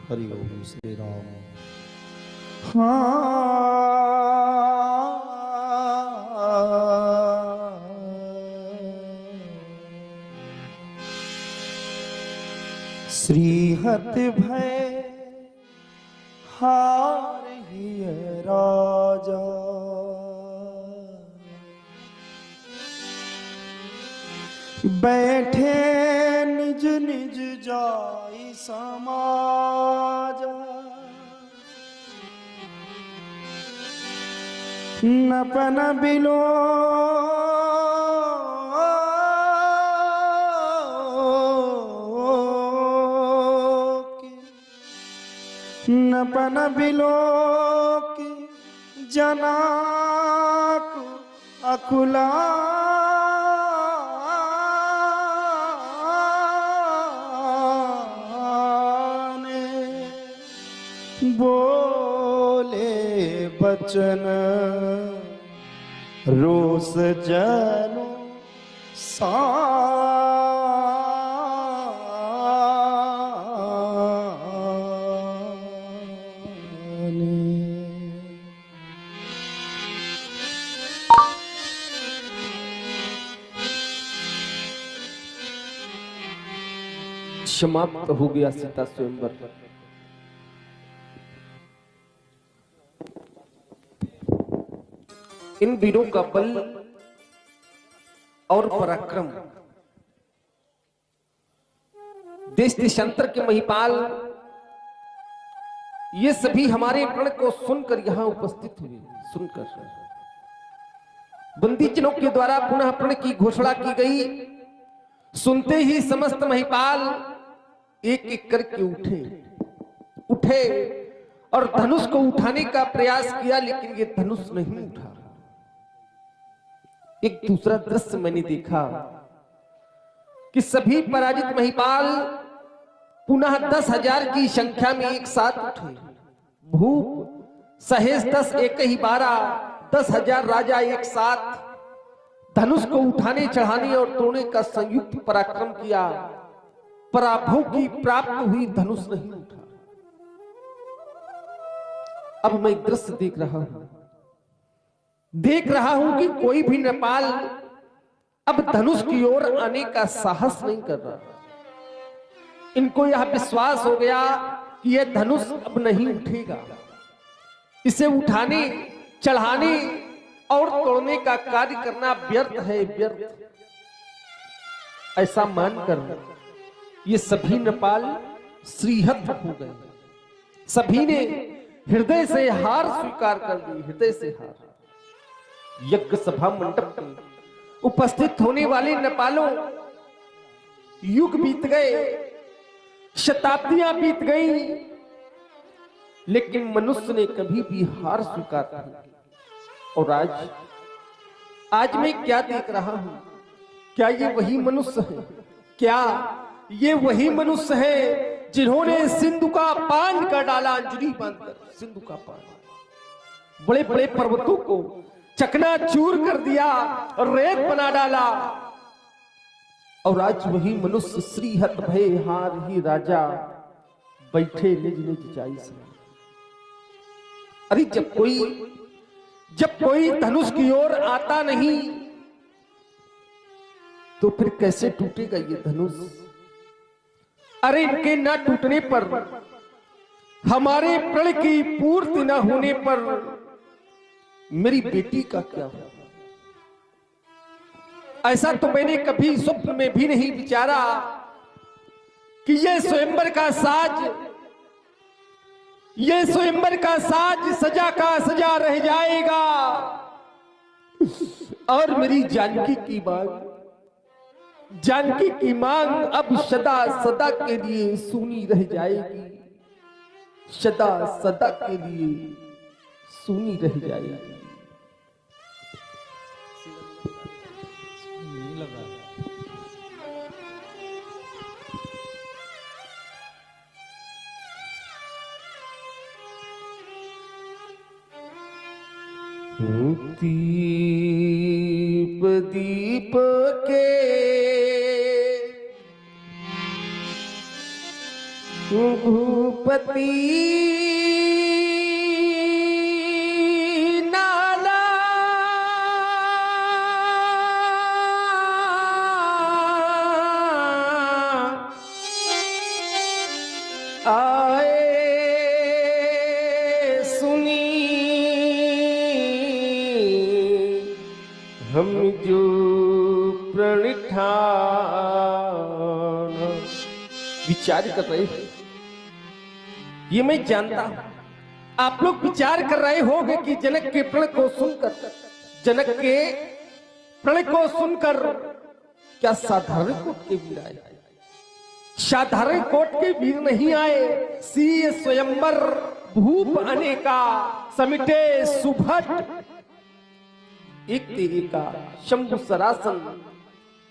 हरि ओम श्री राम। श्रीहत भय हार हिय राजा, बैठे निज निज जाई समाजा। नपन बिलो नपन बिलो की जनाक अकुला बोले बचन रोस जनु समाप्त हो गया सीता स्वयंवर। इन वीरों का बल और पराक्रम देश देशांतर के महिपाल ये सभी हमारे प्रण को सुनकर यहां उपस्थित हुए। सुनकर बंदीजनों के द्वारा पुनः प्रण की घोषणा की गई। सुनते ही समस्त महिपाल एक एक करके उठे और धनुष को उठाने का प्रयास किया, लेकिन ये धनुष नहीं उठा। एक दूसरा दृश्य मैंने देखा कि सभी पराजित महिपाल पुनः 10,000 की संख्या में एक साथ उठे। भूप सहेज 10 एक ही 12, 10,000 राजा एक साथ धनुष को उठाने चढ़ाने और तोड़ने का संयुक्त पराक्रम किया। पराभव की प्राप्त हुई, धनुष नहीं उठा। अब मैं दृश्य देख रहा हूं कि कोई भी नेपाल अब धनुष की ओर आने का साहस नहीं कर रहा। इनको यह विश्वास हो गया कि यह धनुष अब नहीं उठेगा। इसे उठाने चढ़ाने और तोड़ने का कार्य करना व्यर्थ है, व्यर्थ। ऐसा मानकर ये सभी नेपाल श्रीहत हो गए। सभी ने हृदय से हार स्वीकार कर ली, हृदय से हार। यज्ञ सभा मंडप में उपस्थित होने वाले नेपालों, युग बीत गए, शताब्दियां बीत गई, लेकिन मनुष्य ने कभी भी हार स्वीकार नहीं की। और आज मैं क्या देख रहा हूं? क्या ये वही मनुष्य है? क्या ये वही मनुष्य है जिन्होंने सिंधु का पान कर डाला? अंजलि बांधकर सिंधु का पान, बड़े बड़े पर्वतों को चकनाचूर कर दिया, रेत बना डाला। और आज वही मनुष्य श्रीहत भय हार ही राजा, बैठे निज निज जाई से। अरे जब कोई धनुष की ओर आता नहीं तो फिर कैसे टूटेगा ये धनुष? अरे इनके न टूटने पर, हमारे प्रण की पूर्ति न होने पर मेरी बेटी का क्या होगा? ऐसा तो मैंने कभी स्वप्न में भी नहीं विचारा कि ये स्वयंवर का साज सजा का सजा रह जाएगा और मेरी जानकी की मांग अब सदा सदा के लिए सुनी रह जाएगी, सदा सदा के लिए सुनी रह जाएगी। दीप दीप के भूप रघुपति नाला आए सुनी हम जो प्रणिठान। विचार कर रहे हैं, ये मैं जानता हूं आप लोग विचार कर रहे होंगे कि जनक के प्रण को सुनकर, जनक के प्रण को सुनकर क्या साधारण कोट के वीर आए? साधारण कोट के वीर नहीं आए। सीय स्वयंवर भूप अनेका समिटे सुभट, एक तेरे का शंभु सरासन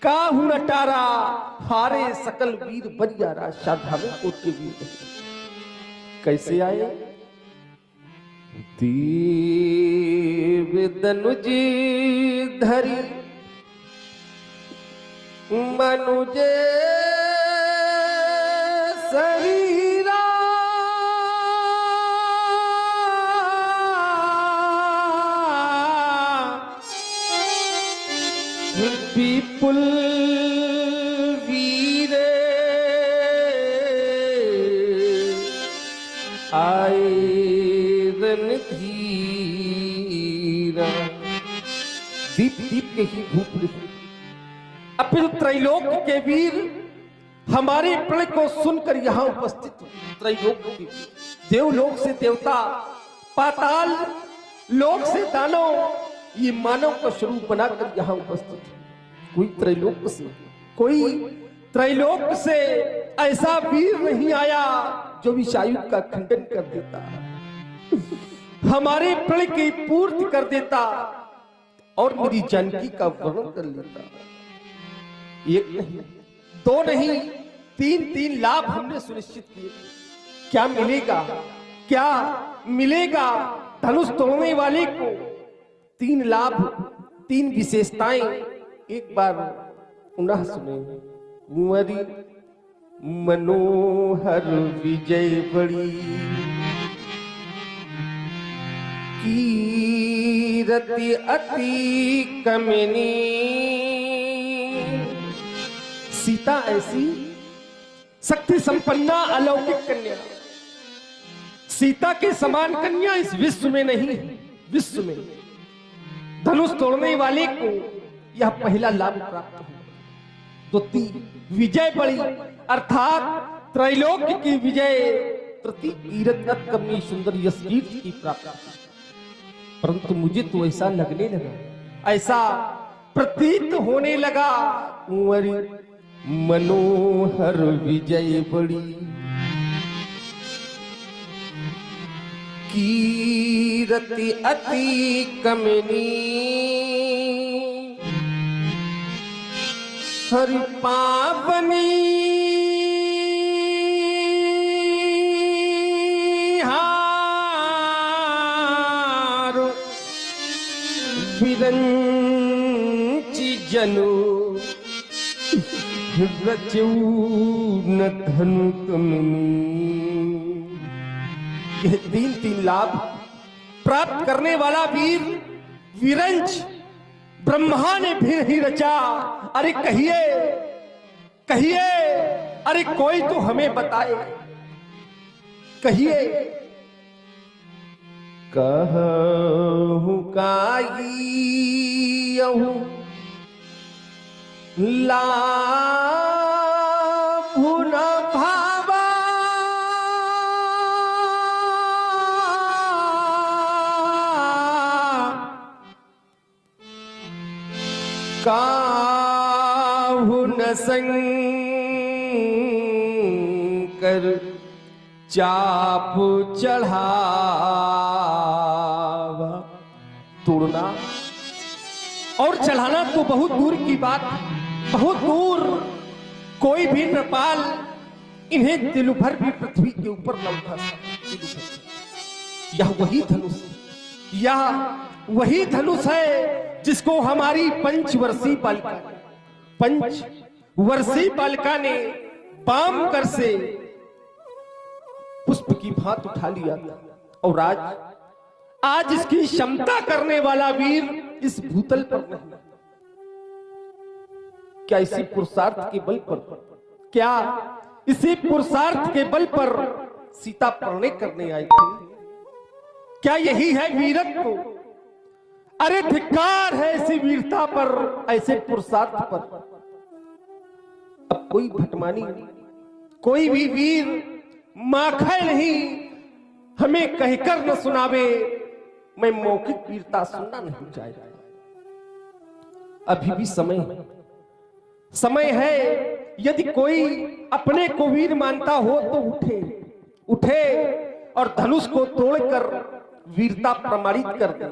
काहू नटारा हारे सकल वीर बरियारा। साधारण कोट के वीर कैसे आए? देव दनुज धरी मनुज शरीरा, विपुल वीरे आए रणधीरा। दीप दीप के ही धूप निकली। अब फिर त्रैलोक के वीर हमारे प्रण को सुनकर यहाँ उपस्थित हुए। त्रैलोक के वीर, देवलोक से देवता, पाताल लोक से दानव, ये मानव का स्वरूप बनाकर यहाँ उपस्थित है। कोई त्रैलोक से ऐसा वीर नहीं आया जो विषायु का खंडन कर देता, हमारे प्रण की पूर्ति कर देता और मेरी जानकी का वर्णन कर लेता। एक नहीं, दो नहीं, तीन लाभ हमने सुनिश्चित किए। क्या मिलेगा, क्या मिलेगा धनुष तोड़ने वाले को? 3 लाभ, 3 विशेषताएं एक बार पुनः सुने। कुंवरी मनोहर विजय बड़ी, कीरति अति कमनी। सीता ऐसी शक्ति संपन्ना अलौकिक कन्या, सीता के समान कन्या इस विश्व में नहीं है। विश्व में धनुष तोड़ने वाले को यह पहला लाभ प्राप्त हुआ। द्वितीय विजय बड़ी, अर्थात त्रैलोक की विजय, तृतीय कीरत कमी सुंदर यश कीर्ति की प्राप्ति। परंतु मुझे तो ऐसा लगने लगा, ऐसा प्रतीत होने लगा, कुंवरी मनोहर विजय बड़ी, कीरति अति कमनी। हरि पावनी हार विरंचि जनु, रचऊ न धनु कमनी। यह 3 लाभ प्राप्त करने वाला वीर विरंच ब्रह्मा ने भी ही रचा। अरे कहिए, कहिए, अरे कोई तो हमें बताए, कहिए। कहूं काई लाभु न भावा, काहु न संकर चाप चढ़ावा। तोड़ना और चढ़ाना तो बहुत दूर की बात, बहुत दूर। कोई भी नृपाल इन्हें दिल भर भी पृथ्वी के ऊपर न उठा सकता। यह वही धनुष, यह वही धनुष है जिसको हमारी पंचवर्षीय बालिका ने पाम कर से पुष्प की भांति उठा लिया और आज इसकी क्षमता करने वाला वीर इस भूतल पर नहीं। क्या इसी पुरुषार्थ के बल पर, क्या इसी पुरुषार्थ के बल पर सीता परणे करने आई थी? क्या यही है वीरत्व? अरे धिक्कार है ऐसी वीरता पर, ऐसे पुरुषार्थ पर। अब कोई भटमानी, कोई भी वीर माखै नहीं हमें कहकर न सुनावे, मैं मौखिक वीरता सुनना नहीं चाहता। अभी भी समय है। यदि कोई अपने को वीर मानता हो तो उठे और धनुष को तोड़कर वीरता प्रमाणित कर दे।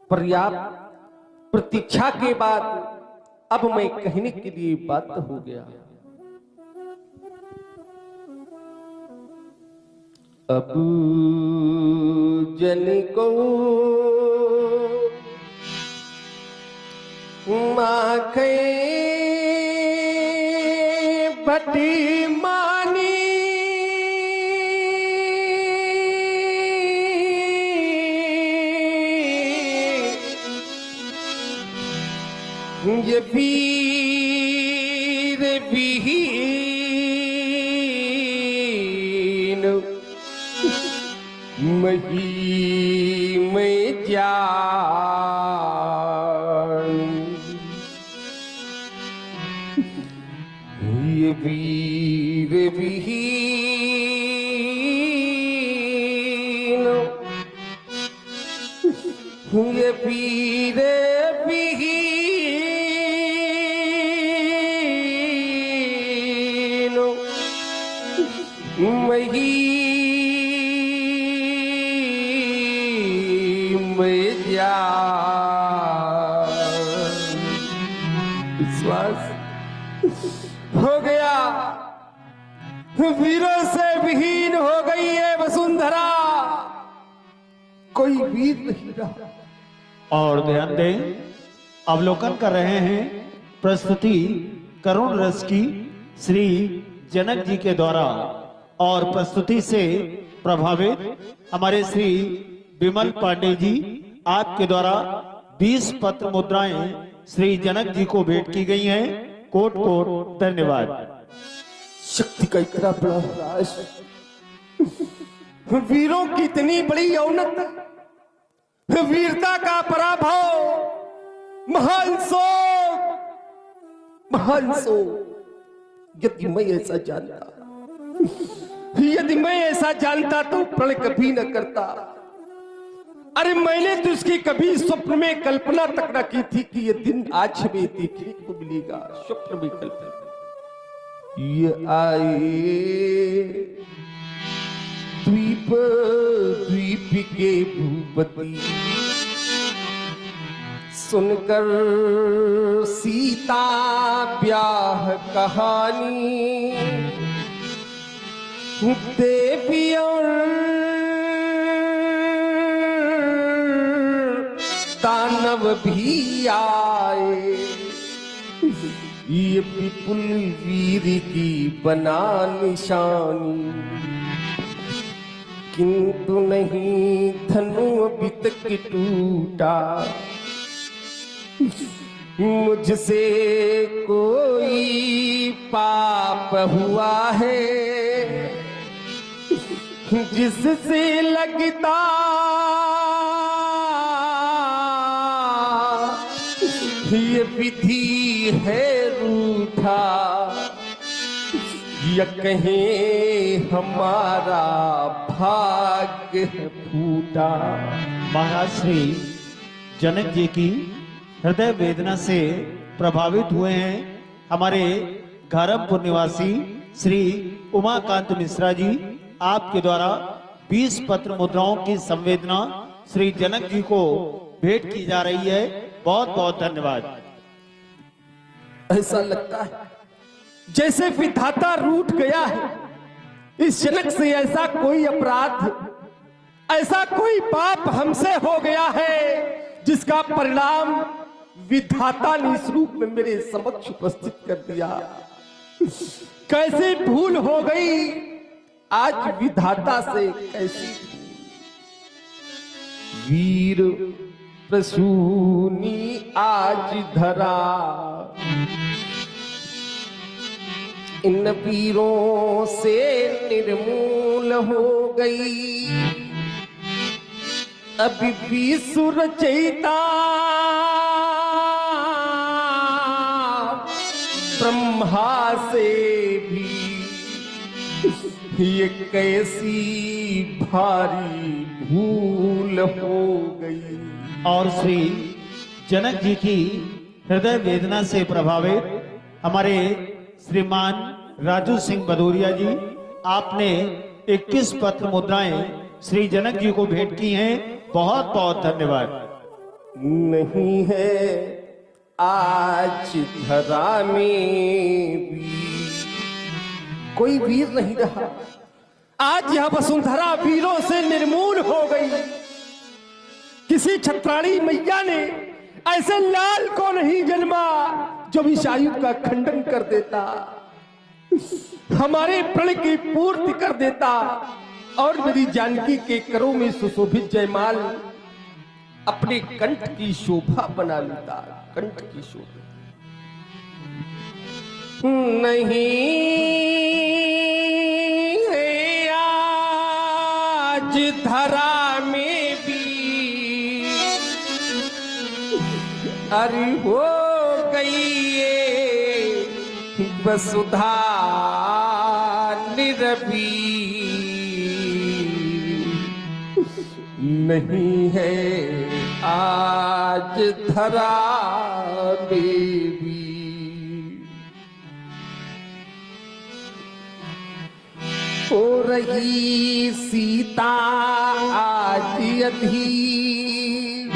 पर्याप्त प्रतीक्षा के बाद अब मैं कहने के लिए बाध्य हो गया। अब जन को माखे बटी मानी, ये वीर विहीन मही में जान, ये वीर विहीन, ये वीर विहीन मही में जान। विश्वास हो गया, वीरों से विहीन हो गई है वसुंधरा, कोई वीर नहीं रहा। और ध्यान दें, अवलोकन कर रहे हैं प्रस्तुति करुण रस की श्री जनक जी के द्वारा, और प्रस्तुति से प्रभावित हमारे श्री विमल पांडे जी आपके द्वारा 20 पत्र मुद्राएं श्री जनक जी को भेंट की गई हैं। कोट कोट धन्यवाद। शक्ति का इतना बड़ा राज, वीरों की इतनी बड़ी औनत, वीरता का पराभव, महान शोक। यदि मैं ऐसा जानता तो प्रण कभी न करता। अरे मैंने तो इसकी कभी स्वप्न में कल्पना तक न की थी कि ये दिन आज हमें देखने को मिलेगा। स्वप्न में कल्पना ये आए द्वीप के भूपति, सुनकर सीता ब्याह कहानी, देवी और दानव भी आए, ये विपुल वीर की बना निशानी, किंतु नहीं धनु अभी तक टूटा, मुझसे कोई पाप हुआ है, जिससे लगता ये विधि है रूठा, या कहें हमारा भाग्य फूटा। महाराज श्री जनक जी की हृदय वेदना से प्रभावित हुए हैं हमारे घारमपुर निवासी श्री उमाकांत मिश्रा जी, आपके द्वारा 20 पत्र मुद्राओं की संवेदना श्री जनक जी को भेंट की जा रही है। बहुत बहुत धन्यवाद। ऐसा लगता है जैसे विधाता रूठ गया है इस जनक से। ऐसा कोई अपराध, ऐसा कोई पाप हमसे हो गया है जिसका परिणाम विधाता ने इस रूप में मेरे समक्ष उपस्थित कर दिया। कैसी भूल हो गई आज विधाता से कैसी वीर प्रसूनी आज धरा, इन वीरों से निर्मूल हो गई। अभी भी सुरचयिता ब्रह्मा से भी ये कैसी भारी भूल हो गई। और श्री जनक जी की हृदय वेदना से प्रभावित हमारे श्रीमान राजू सिंह भदौरिया जी, आपने 21 पत्र मुद्राएं श्री जनक जी को भेंट की हैं। बहुत बहुत धन्यवाद। नहीं है आज धरा में भी कोई वीर नहीं रहा। आज यह वसुंधरा वीरों से निर्मूल हो गई। किसी छत्राणी मैया ने ऐसे लाल को नहीं जन्मा जो विषायु का खंडन कर देता, हमारे प्रण की पूर्ति कर देता और मेरी जानकी के करों में सुशोभित जयमाल अपने कंठ की शोभा बना लेता। कंठ की शोभा नहीं है आज धरा में भी, अरे हो गई ये वसुधा निरभी। नहीं है आज धरा में भी। हो रही सीता आज अधीर,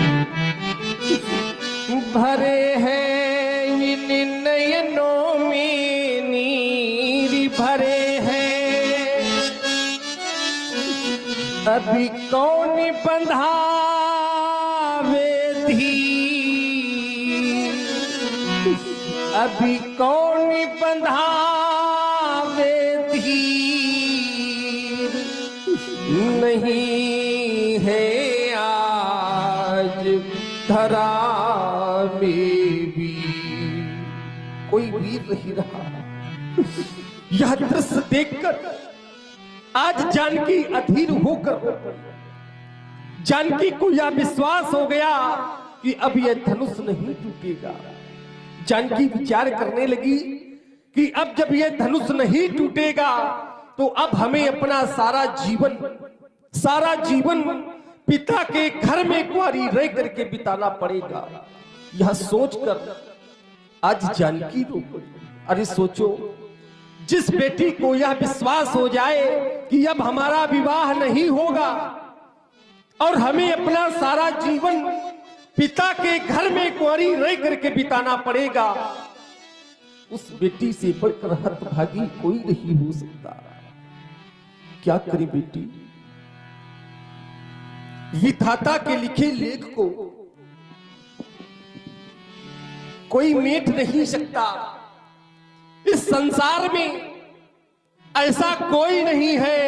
भरे हैं इन नयनों में नीर भरे हैं। अभी कौन बंधावे धीर, अभी कौन बंधावे धीर। नहीं है आज धरा में भी कोई वीर नहीं रहा। यह दृश्य देखकर आज जानकी अधीर होकर, जानकी को यह विश्वास हो गया कि अब यह धनुष नहीं टूटेगा। जानकी विचार करने लगी कि अब जब यह धनुष नहीं टूटेगा तो अब हमें अपना सारा जीवन पिता के घर में कुंवारी रह करके बिताना पड़ेगा। यह सोचकर आज जानकी रो पड़ी। अरे सोचो, जिस बेटी को यह विश्वास हो जाए कि अब हमारा विवाह नहीं होगा और हमें अपना सारा जीवन पिता के घर में कुंवारी रह करके बिताना पड़ेगा, उस बेटी से बढ़कर हतभागी कोई नहीं हो सकता। क्या करे बेटी, विधाता के लिखे लेख को कोई मेट नहीं सकता। इस संसार में ऐसा कोई नहीं है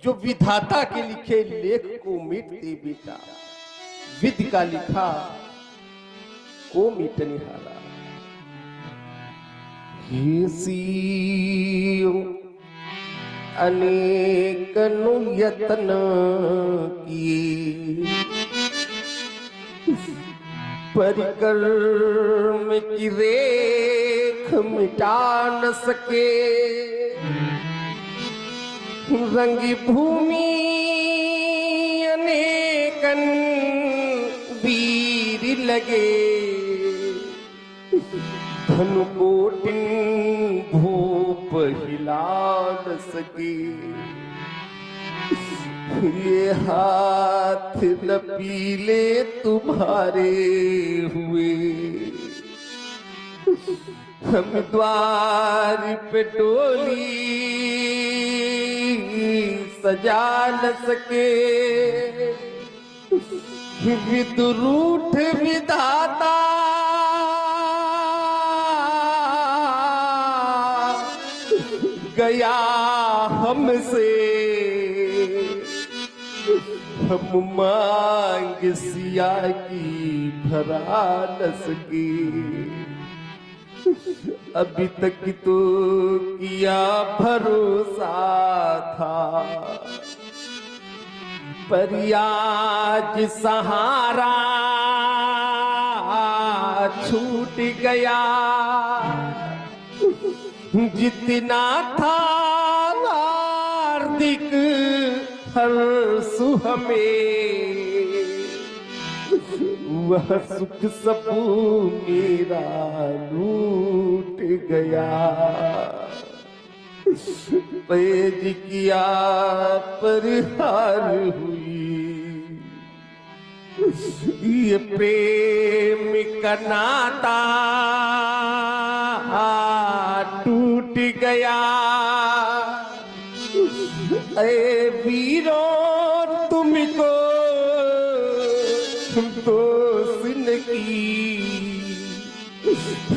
जो विधाता के लिखे लेख को मिट दे बेटा। विधि का लिखा को मिटने हारा। अनेक यत्न किए, परिक्रम की रेख मिटा न सके। रंगी भूमि अनेकन वीर लगे, धनु कोटिन भूप हिला न सके। ये हाथ न पीले तुम्हारे हुए, हम द्वार पे डोली सजा न सके। विदुरूठ विधाता गया हम से हम मांग सिया की भरा न सके। अभी तक तो किया भरोसा था, पर आज सहारा छूट गया। जितना था हार्दिक हर्ष हमें, वह सुख सब मेरा लूट गया। पैज किया पर हार हुई, ये प्रेम का नाता टूट गया। ऐ वीरों तुमको दोष न की,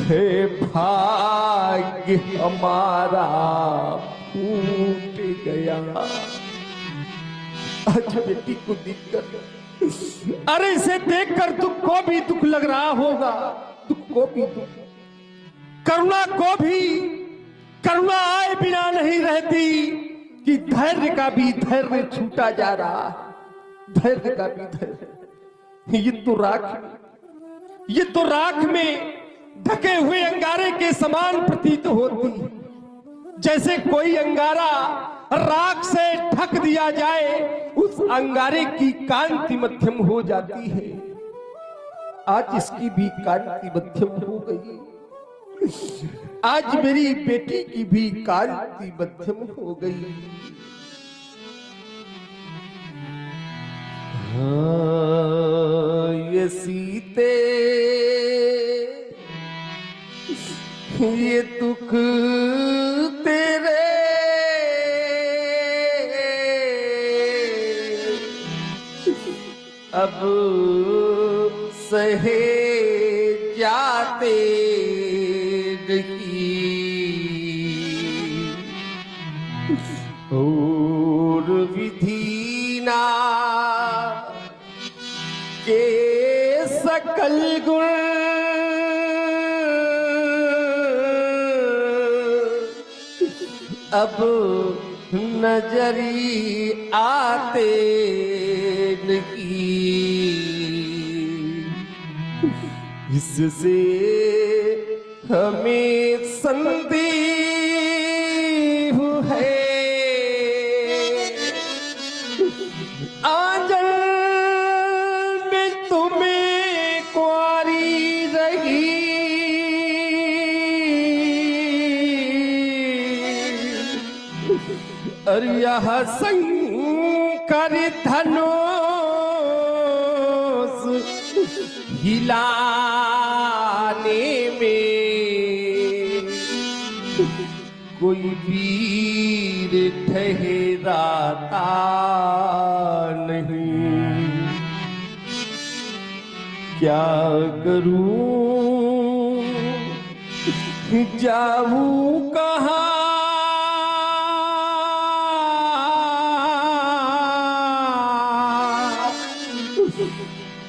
है भाग्य हमारा फूट गया। आज बेटी को देखकर, अरे इसे देखकर दुख को भी दुख लग रहा होगा, दुख को भी दुख, करुणा को भी करुणा आए बिना नहीं रहती कि धैर्य का भी धैर्य छूटा जा रहा है। धैर्य का भी धैर्य, ये तो राख में ढके हुए अंगारे के समान प्रतीत होती है। जैसे कोई अंगारा राख से ढक दिया जाए, उस अंगारे की कांति मध्यम हो जाती है। आज इसकी भी कांति मध्यम हो गई। आज मेरी बेटी की भी कांति मध्यम हो गई। हाँ, ये सीते ये दुख तेरे अब सहे जाते नहीं, और विधि ना के सकल गुण अब नजरी आते नहीं। इससे हमें संदेह है, आंचल में तुम्हें कुंवारी रही, और यह शंकर धनुष हिलाने में कोई वीर ठहराता नहीं। क्या करूं, जाऊं कहाँ,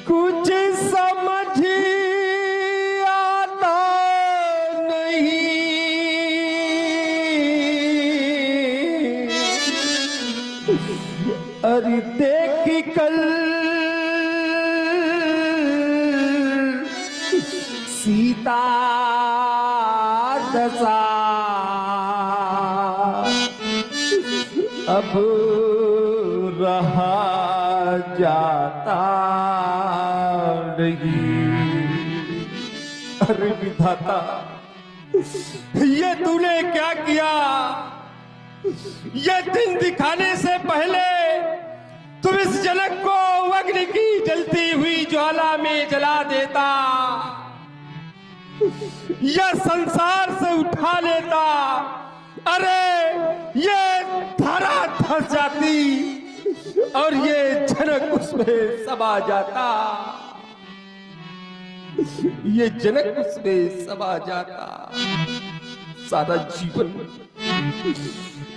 कुछ समझ आता नहीं। अरे देख कल सीता दशा अब रहा जाता नहीं। अरे विधाता, ये तूने क्या किया? ये दिन दिखाने से पहले तुम इस जनक को अग्नि की जलती हुई ज्वाला में जला देता, यह संसार से उठा लेता। अरे ये धरा धस जाती और ये जनक उसमें समा जाता, ये जनक उसमें समा जाता। सारा जीवन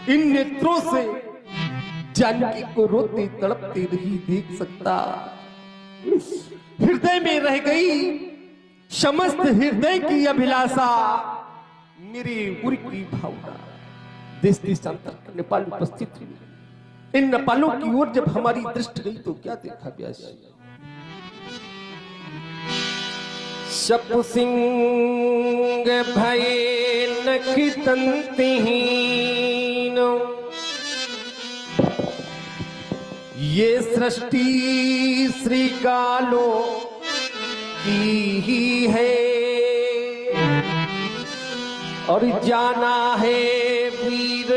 इन नेत्रों से जानकी को रोते तड़पते नहीं देख सकता। हृदय में रह गई समस्त हृदय की अभिलाषा, मेरे उर की भावना। देश देशांतर नेपाल उपस्थित हुई। इन नेपालों की ओर जब हमारी दृष्टि गई तो क्या देखा व्यास? शप सिंह भय नख तंतहीन, ये सृष्टि श्री गालो की ही है, और जाना है वीर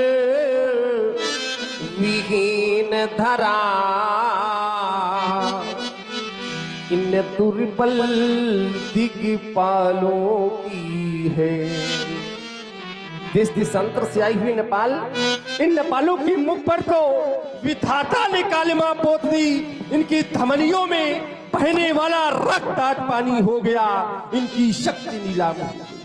विहीन धरा, इन दुर्बल दिग्पालों की है। देश देशांतर से आई हुई नेपाल, इन नेपालों की मुख पर तो विधाता ने कालिमा पोत दी। इनकी धमनियों में बहने वाला रक्त आज पानी हो गया, इनकी शक्ति नीलाम हो गई।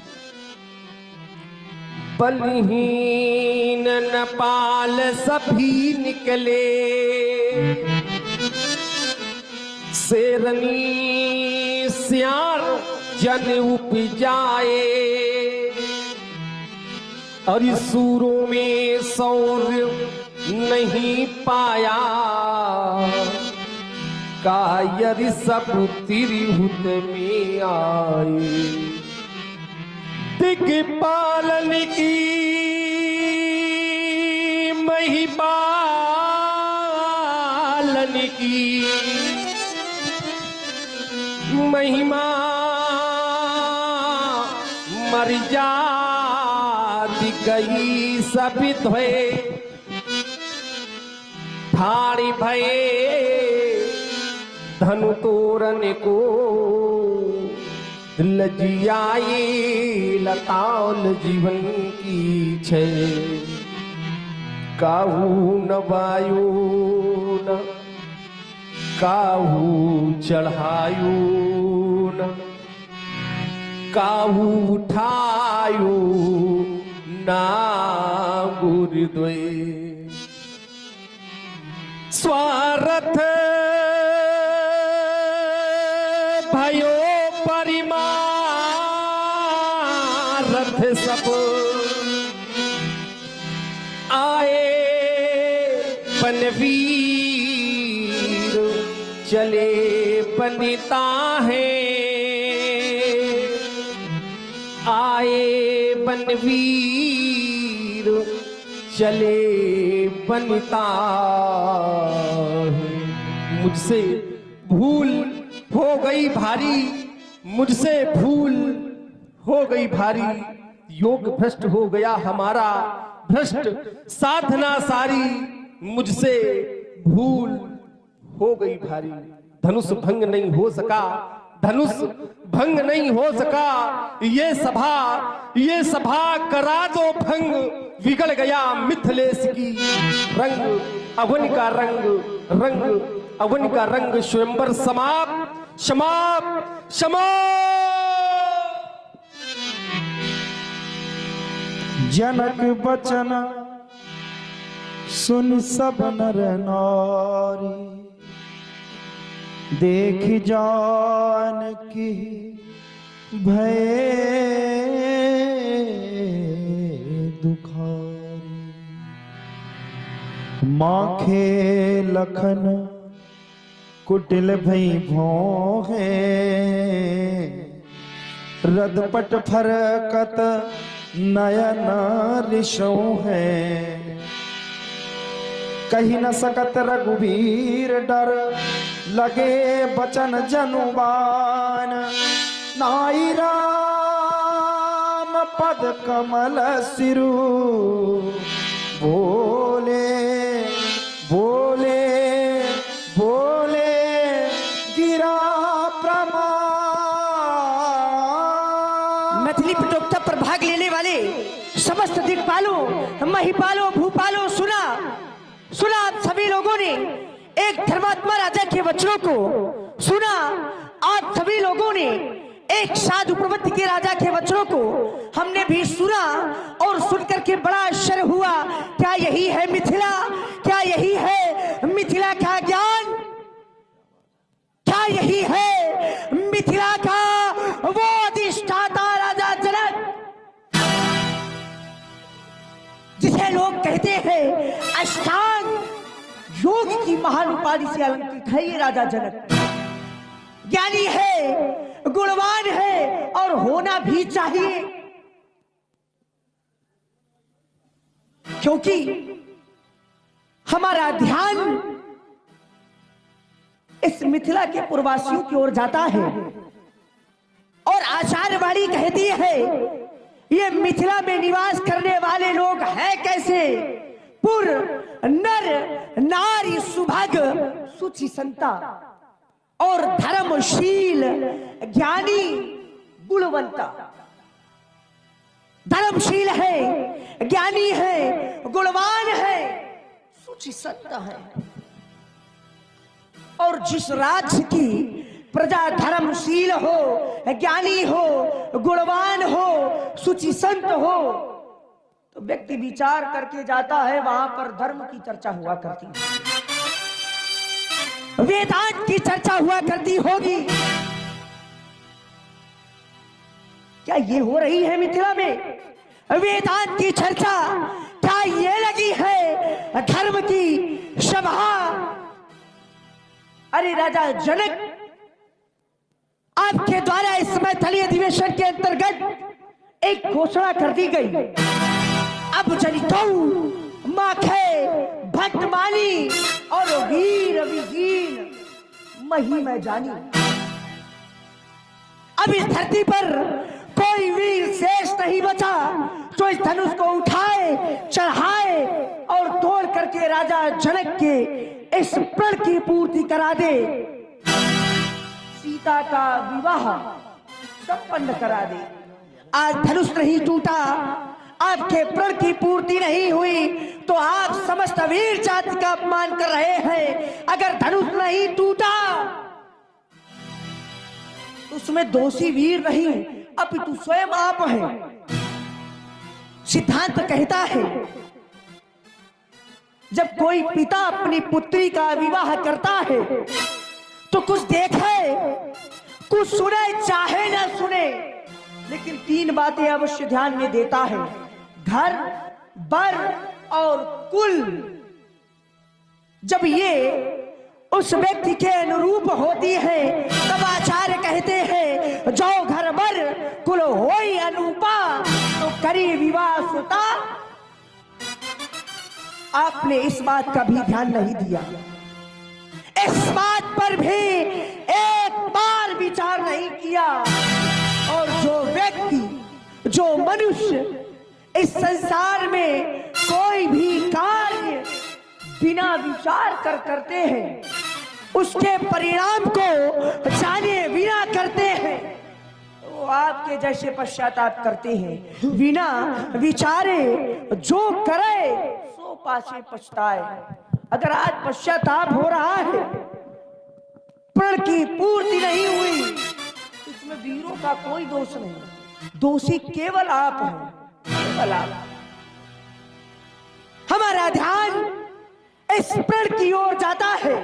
बलहीन नेपाल सभी निकले, शेरनी सियार जन उपजाए, और इस सूरों में शौर्य नहीं पाया, कायर सब तिरहुत में आए। दिग्पालन की महिपालन की महिमा मर जाती गई सभी धोए, ठाड़ी भये धनु तोरन को, लजियाई लताल जीवन की छे, काहू न वायु न काहू चढ़ायू न काहू उठायू ना गुरुद्वे। स्वार्थ भयो परिमारथ सब आए, बनवीर चले बनिता है, आए बनवीर चले बनता है। मुझसे भूल हो गई भारी, मुझसे भूल हो गई भारी, योग भ्रष्ट हो गया हमारा, भ्रष्ट साधना सारी, मुझसे भूल हो गई भारी। धनुष भंग नहीं हो सका, धनुष भंग नहीं हो सका, ये सभा करा दो भंग, बिगड़ गया मिथिलेश की रंग, अवन का रंग, रंग अवन का रंग, स्वयंवर समाप्त समाप्त समाप्त। जनक बचन सुन सब नर नारी, देख जानकी भय दुखारी, माखे लखन कुटिल भई भोहे, रदपट फरकत नयन ऋषौ है, कही न सकत रघुवीर डर, लगे बचन जनुबान, नाई राम पद कमल सिरु, बोले बोले बोले गिरा प्रमाण। मैथिली प्रतियोगिता पर भाग लेने वाले समस्त दिक्पालों, महिपालों, भूपालों, सुना आप सभी लोगों ने एक धर्मात्मा राजा के वचनों को सुना। आप सभी लोगों ने एक साधु प्रवृत्ति के राजा के वचनों को हमने भी सुना और सुनकर के बड़ा आश्चर्य हुआ। क्या यही है मिथिला? क्या यही है मिथिला का ज्ञान? क्या यही है मिथिला का वो अधिष्ठाता राजा जनक, जिसे लोग कहते हैं अष्टांग योग की महान उपाधि से अलंकृत है ये राजा जनक। ज्ञानी है, गुणवान है और होना भी चाहिए, क्योंकि हमारा ध्यान इस मिथिला के पूर्ववासियों की ओर जाता है और आचार्यवाणी कहती है ये मिथिला में निवास करने वाले लोग हैं कैसे? पुर नर नारी सुभग सुचि संता और धर्मशील ज्ञानी गुणवंता। धर्मशील है, ज्ञानी है, गुणवान है, सुचि संता है। और जिस राज्य की प्रजा धर्मशील हो, ज्ञानी हो, गुणवान हो, सुचि संत हो, तो व्यक्ति विचार करके जाता है वहां पर धर्म की चर्चा हुआ करती है, वेदांत की चर्चा हुआ करती होगी। क्या ये हो रही है मिथिला में? वेदांत की चर्चा क्या ये लगी है धर्म की सभा? अरे राजा जनक, आपके द्वारा इस मैथिली अधिवेशन के अंतर्गत एक घोषणा कर दी गई। अब जनितौ माखे भट्टमानी और वीर विहीन मही में जानी। अब इस धरती पर कोई वीर शेष नहीं बचा जो इस धनुष को उठाए, चढ़ाए और तोड़ करके राजा जनक के इस प्रण की पूर्ति करा दे, सीता का विवाह संपन्न करा दे। आज धनुष नहीं टूटा, आपके प्रण की पूर्ति नहीं हुई, तो आप समस्त वीर जाति का अपमान कर रहे हैं। अगर धनुष नहीं टूटा तो उसमें दोषी वीर नहीं अपितु स्वयं आप हैं। सिद्धांत कहता है जब कोई पिता अपनी पुत्री का विवाह करता है तो कुछ देखे, कुछ सुने, चाहे ना सुने, लेकिन 3 बातें अवश्य ध्यान में देता है, घर, बर और कुल। जब ये उस व्यक्ति के अनुरूप होती है तब आचार्य कहते हैं जो घर बर कुल होई अनुपा तो करी विवाह सुता। आपने इस बात का भी ध्यान नहीं दिया, इस बात पर भी एक बार विचार नहीं किया। और जो व्यक्ति, जो मनुष्य इस संसार में कोई भी कार्य बिना विचार कर करते हैं, उसके परिणाम को जाने बिना करते हैं, वो आपके जैसे पश्चाताप करते हैं। बिना विचारे जो करे सो पाछे पछताए। अगर आज पश्चाताप हो रहा है, प्रण की पूर्ति नहीं हुई, इसमें वीरों का कोई दोष नहीं, दोषी केवल आप हैं, केवल आप। हमारा ध्यान इस प्रण की ओर जाता है।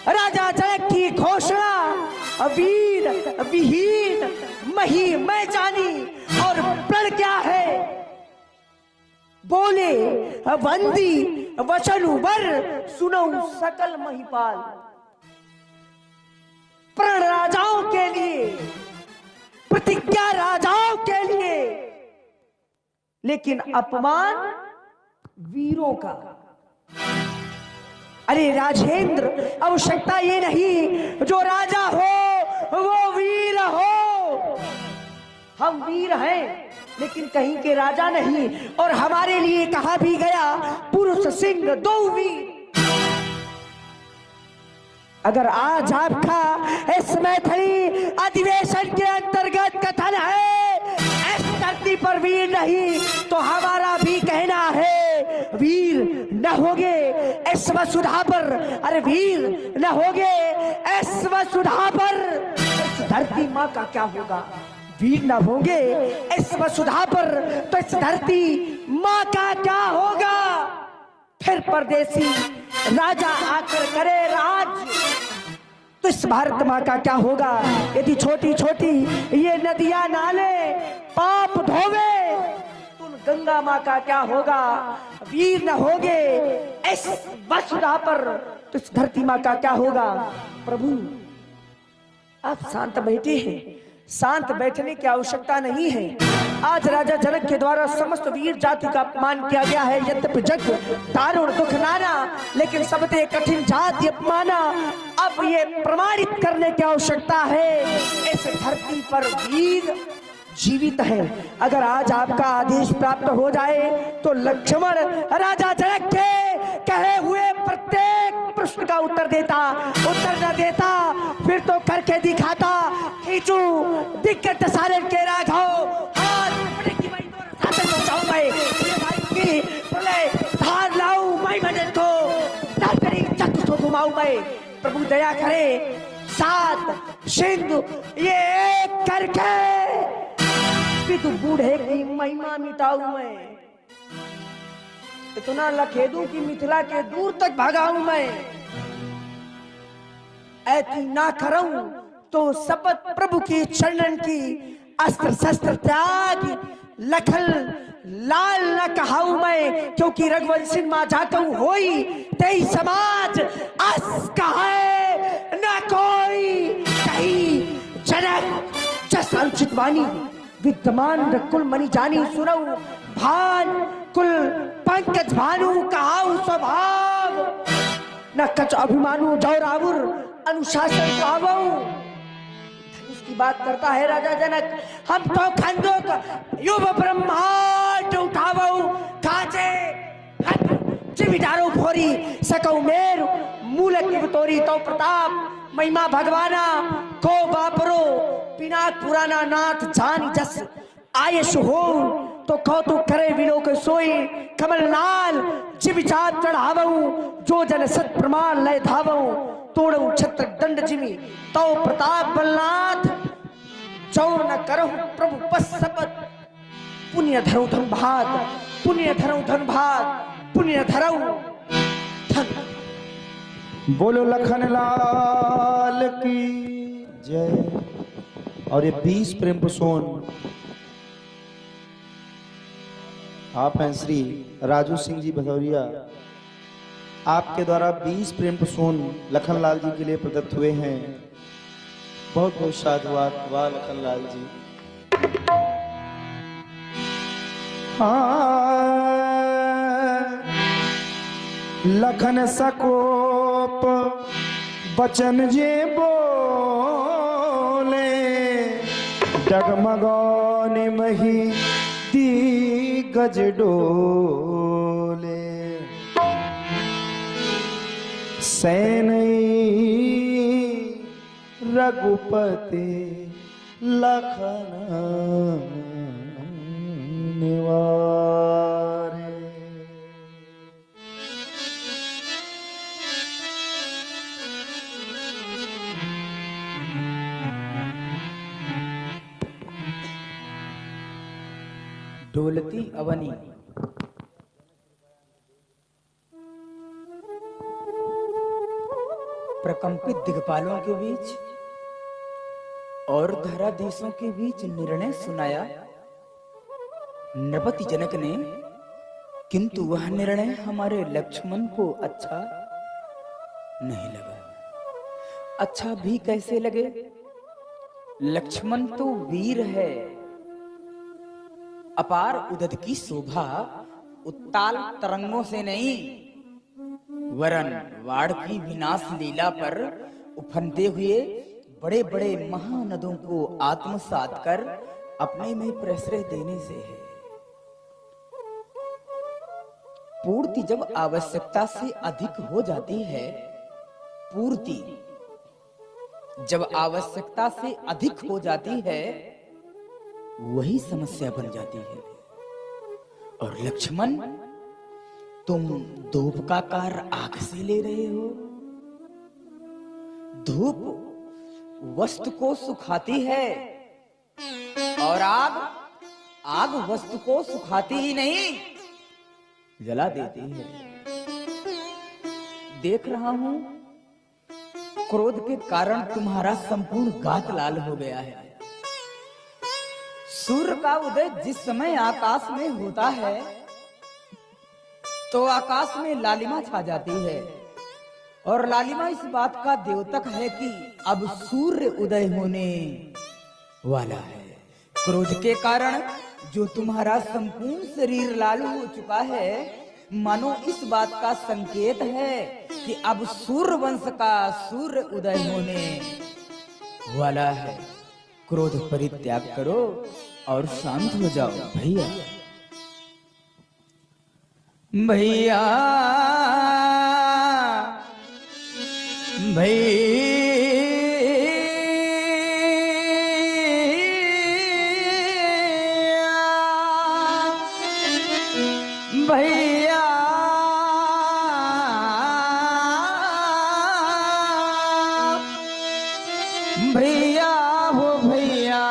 राजा जनक की घोषणा वीर विहीन मही मैं जानी, और प्रण क्या है? बोले वंदी वचन वर सुनो सकल महिपाल। प्रण राजाओं के लिए, प्रतिज्ञा राजाओं के लिए, लेकिन अपमान वीरों का। अरे राजेंद्र, आवश्यकता ये नहीं जो राजा हो वो वीर हो। हम वीर हैं लेकिन कहीं के राजा नहीं, और हमारे लिए कहा भी गया पुरुष सिंह 2 वीर। अगर आज आपका इस मैथिली अधिवेशन के अंतर्गत कथन है इस धरती पर वीर नहीं, तो हमारा भी कहना है वीर न होगे इस वसुधा पर। अरे वीर न होगे इस वसुधा पर, धरती माँ का क्या होगा? वीर न होंगे इस वसुधा पर तो इस धरती माँ का क्या होगा? फिर परदेसी राजा आकर करे राज तो इस भारत माँ का क्या होगा? यदि छोटी छोटी ये नदियां नाले पाप धोवे तो उन गंगा माँ का क्या होगा? वीर न होंगे इस वसुधा पर तो इस धरती माँ का क्या होगा? प्रभु आप शांत बैठे हैं, शांत बैठने की आवश्यकता नहीं है। आज राजा जनक के द्वारा समस्त वीर जाति का अपमान किया गया है। यद्यपि जग दारुण दुख नाना, लेकिन सबते कठिन जाति अपमाना। अब ये प्रमाणित करने की आवश्यकता है इस धरती पर वीर जीवित है। अगर आज आपका आदेश प्राप्त हो जाए तो लक्ष्मण राजा जनक के कहे हुए प्रत्येक प्रश्न का उत्तर न देता फिर तो करके दिखाता। खींचू दिक्कत सारे के राघव हाथ की मैं तो साथ में जाऊं मैं प्रलय धार लाऊं मैं मदद को ताकरी चक्र तो घुमाऊं मैं। प्रभु दया करे सात सिंधु ये एक करके तू बूढ़े की महिमा मिटाऊं मैं। इतना लखेदू की मिथिला के दूर तक भगाऊं मैं। ऐसी ना करूं तो शपथ प्रभु की चरणन की अस्त्र शस्त्र त्याग लखल लाल न कहाऊं मैं। क्योंकि रघुवंशी मां जाकू होई तेई समाज अस कहे न कोई कही। जनक जस अनुचित वाणी विद्यमान कुल मणि जानी सुनऊ भान कुल पंकज भानु कहाऊ स्वभाव न कच अभिमानु जौरावुर अनुशासन पावऊ। धनुष की बात करता है राजा जनक। हम तो खंडों युव ब्रह्मांड उठावऊ काजे जिमिदारो भोरी सकऊ मेर मूलक तोरी तो प्रताप महिमा भगवाना को बापरो पिनाक पुराना नाथ जान जस आयश हो तो कौतुक करे विनो के सोई कमल नाल जिम चाप चढ़ावऊ जो जन सत प्रमाण लय धावऊ तोड़ऊ छत्र दंड जिमी तो प्रताप बलनाथ जो न करहु प्रभु बस शपथ। पुण्य धरऊ धन भात पुण्य धरऊ धन भात पुण्य धरऊ धन। बोलो लखन लाल की जय। और ये 20 प्रेम पुष्पोन आप हैं श्री राजू सिंह जी भदौरिया, आपके द्वारा 20 प्रेम पुष्पोन लखनलाल जी के लिए प्रदत्त हुए हैं। बहुत बहुत साधुवाद। वाह लखनलाल जी। लखन सकोप बचन जे बोले डगमगौने मही दी गज डोले। सैनई रघुपति लखन निवारे। डोलती अवनी प्रकंपित दिग्पालों के बीच और धराधीशों के बीच निर्णय सुनाया नृपति जनक ने, किंतु वह निर्णय हमारे लक्ष्मण को अच्छा नहीं लगा। अच्छा भी कैसे लगे? लक्ष्मण तो वीर है, अपार उदध की शोभा उत्ताल तरंगों से नहीं वरन वाड़ की विनाश लीला पर उफनते हुए बड़े बड़े महानदों को आत्मसात कर अपने में प्रश्रय देने से है। पूर्ति जब आवश्यकता से अधिक हो जाती है, पूर्ति जब आवश्यकता से अधिक हो जाती है, वही समस्या बन जाती है। और लक्ष्मण, तुम धूप का कार आग से ले रहे हो। धूप वस्तु को सुखाती है और आग आग वस्तु को सुखाती ही नहीं, जला देती है। देख रहा हूं क्रोध के कारण तुम्हारा संपूर्ण गात लाल हो गया है। सूर्य का उदय जिस समय आकाश में होता है तो आकाश में लालिमा छा जाती है, और लालिमा इस बात का द्योतक है कि अब सूर्य उदय होने वाला है। क्रोध के कारण जो तुम्हारा संपूर्ण शरीर लाल हो चुका है, मानो इस बात का संकेत है कि अब सूर्य वंश का सूर्य उदय होने वाला है। क्रोध परित्याग करो और शांत हो जाओ भैया। भैया भैया भैया हो भैया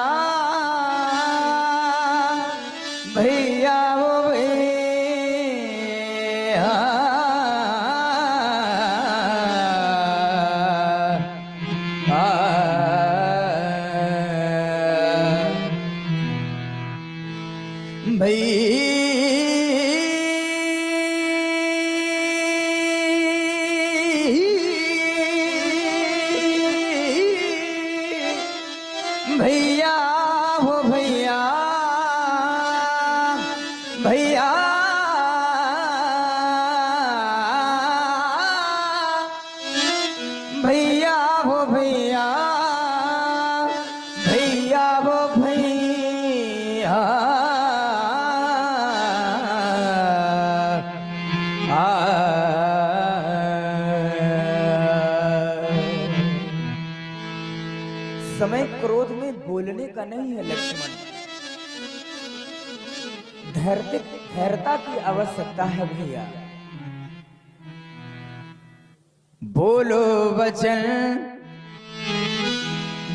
भैया हो भैया भैया हो भैया भैया भैया हो भैया भैया हो भैया समय क्रोध में बोलने का नहीं है लक्ष्मण, धैर्यता की आवश्यकता है भैया। बोलो वचन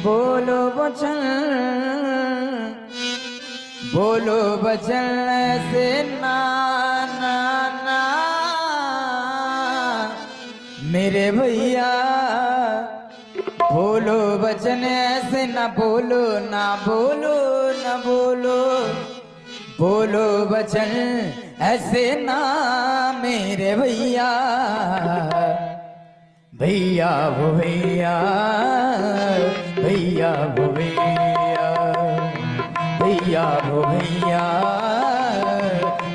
बोलो वचन बोलो वचन ऐसे ना ना ना मेरे भैया, बोलो वचन ऐसे न बोलो ना बोलो न बोलो, बोलो वचन ऐसे ना मेरे भैया। भैया वो भैया भैया वो भैया भैया वो भैया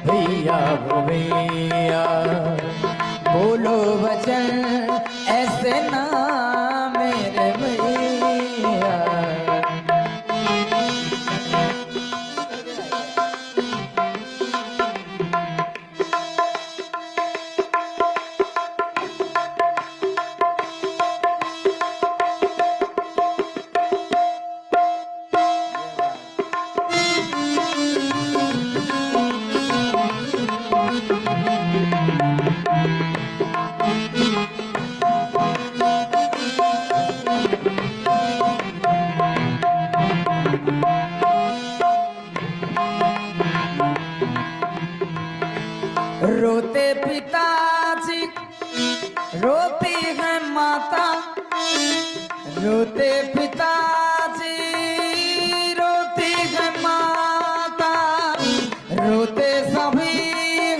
भैया वो भैया, बोलो वचन ऐसे ना मेरे भैया। रोते पिताजी रोती है माता, रोते पिताजी रोती है माता, रोते सभी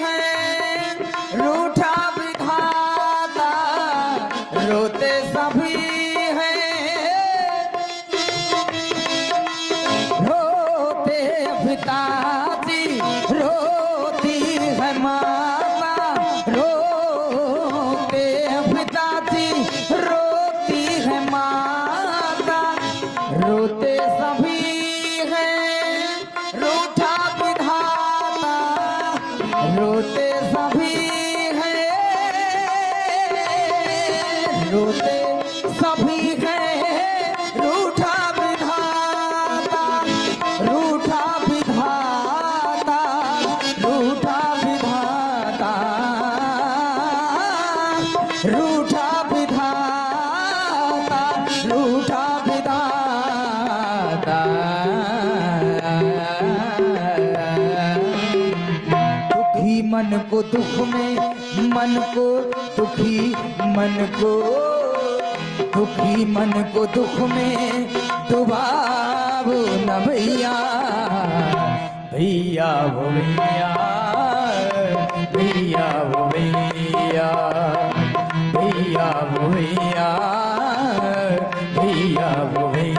हैं रूठा विधाता, रोते सभी हैं रोते पिताजी रोती है माता, रोते पिताजी रोती है माता, रोते सभी हैं रूठा विधाता, रोते सभी हैं रोते सभी हैं रूठा विधाता, रूठा विधाता रूठा विधाता रूठा विधाता रूठा विधाता को दुख में, मन को दुखी, मन को दुखी, मन को दुख में डुबाओ न भैया, भैया वो भैया, भैया वो भैया, भैया वो भैया, भैया वो भैया।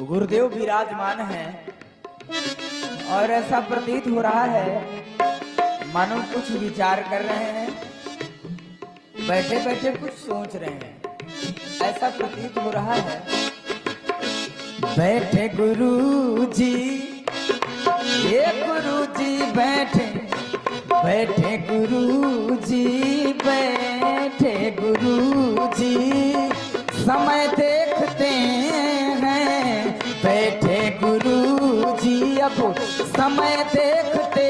गुरुदेव विराजमान हैं और ऐसा प्रतीत हो रहा है मानो कुछ विचार कर रहे हैं, बैठे बैठे कुछ सोच रहे हैं, ऐसा प्रतीत हो रहा है। बैठे गुरुजी, ये गुरुजी बैठे, बैठे गुरुजी, बैठे गुरुजी, समय देखते हैं, बैठे गुरुजी अब समय देखते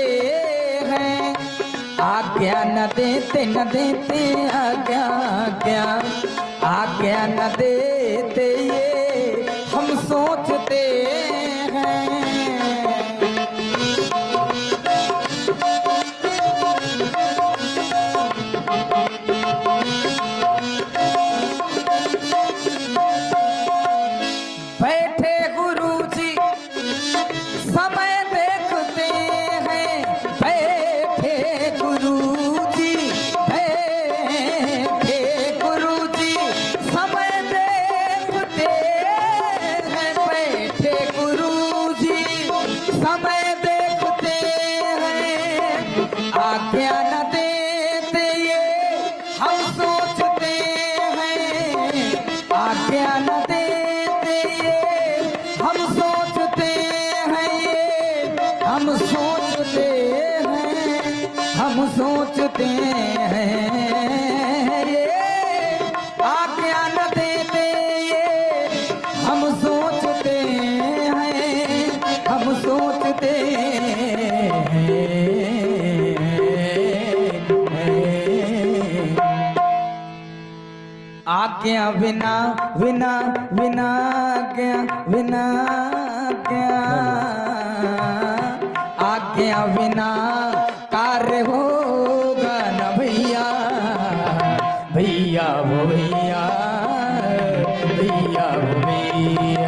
हैं, आज्ञा न देते, न देते आज्ञा, आज्ञा, आज्ञा न देते ये हम सोचते हैं। बैठे गुरुजी समय देखते हैं, बैठे गुरुजी, बैठे गुरुजी समय देखते हैं, बैठे गुरुजी समय देखते हैं, आज्ञा न देते ये हम सोचते हैं, आज्ञा न देते ये हम सोचते हैं, ये हम सोचते हैं, हम सोचते हैं, ये आज्ञा न देते ये हम सोचते हैं, हम सोचते हैं। आज्ञा बिना, बिना, बिना आज्ञा, बिना आज्ञा, आज्ञा बिना कार्य होगा न भैया, भैया वो भैया, भैया वो भैया।